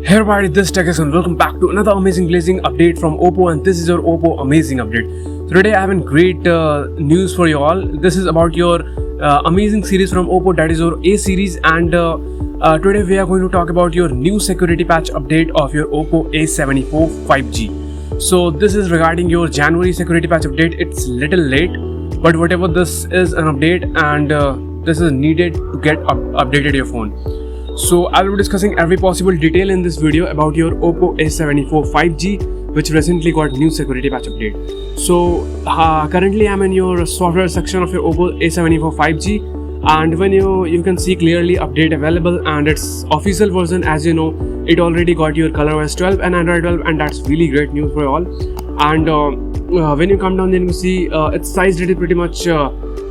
Hey everybody, this is Tecx and welcome back to another amazing blazing update from Oppo, and this is your Oppo amazing update. So today I have a great news for you all. This is about your amazing series from Oppo, that is your A series, and today we are going to talk about your new security patch update of your Oppo A74 5G. So this is regarding your January security patch update. It's little late, but whatever, this is an update and this is needed to get updated your phone. So I will be discussing every possible detail in this video about your Oppo A74 5G, which recently got new security patch update. So currently I'm in your software section of your Oppo A74 5G, and when you can see clearly update available, and its official version, as you know, it already got your ColorOS 12 and Android 12, and that's really great news for you all. And when you come down, then you see its size that is pretty much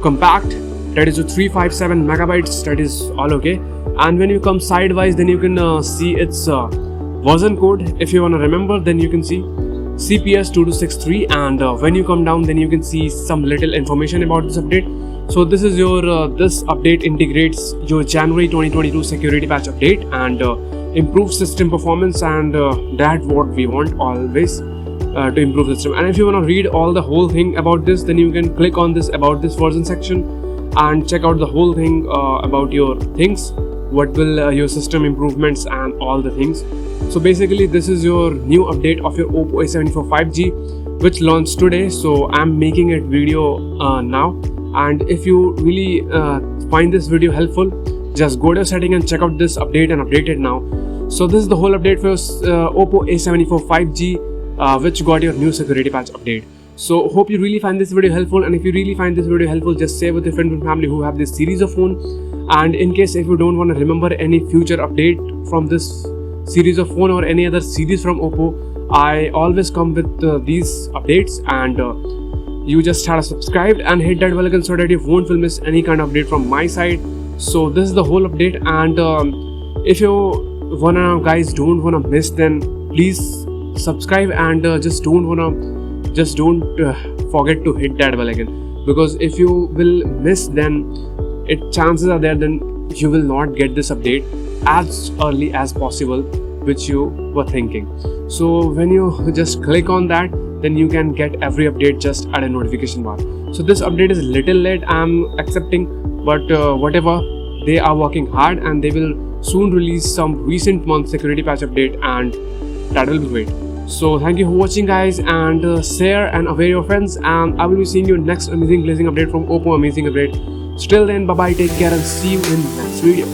compact, that is 357 megabytes, that is all okay. And when you come sidewise, then you can see its version code. If you want to remember, then you can see CPS2263, and when you come down, then you can see some little information about this update. So this is your this update integrates your January 2022 security patch update and improves system performance, and that's what we want always, to improve the system. And if you want to read all the whole thing about this, then you can click on this about this version section and check out the whole thing about your things, what will your system improvements and all the things. So basically this is your new update of your Oppo A74 5G, which launched today. So I'm making a video now, and if you really find this video helpful, just go to your setting and check out this update and update it now. So this is the whole update for Oppo A74 5G, which got your new security patch update. So hope you really find this video helpful, and if you really find this video helpful, just share with your friends and family who have this series of phone. And in case if you don't want to remember any future update from this series of phone or any other series from Oppo, I always come with these updates, and you just have to subscribe and hit that bell icon so that you won't miss any kind of update from my side. So this is the whole update, and if you guys don't wanna miss, then please subscribe, and just don't forget to hit that bell icon, because if you will miss, then chances are there then you will not get this update as early as possible, which you were thinking. So when you just click on that, then you can get every update just at a notification bar. So this update is little late, I'm accepting, but whatever, they are working hard and they will soon release some recent month security patch update, and that will be great. So thank you for watching, guys, and share and aware your friends, and I will be seeing you next amazing blazing update from Oppo amazing update. Till then, bye bye, take care, and see you in the next video.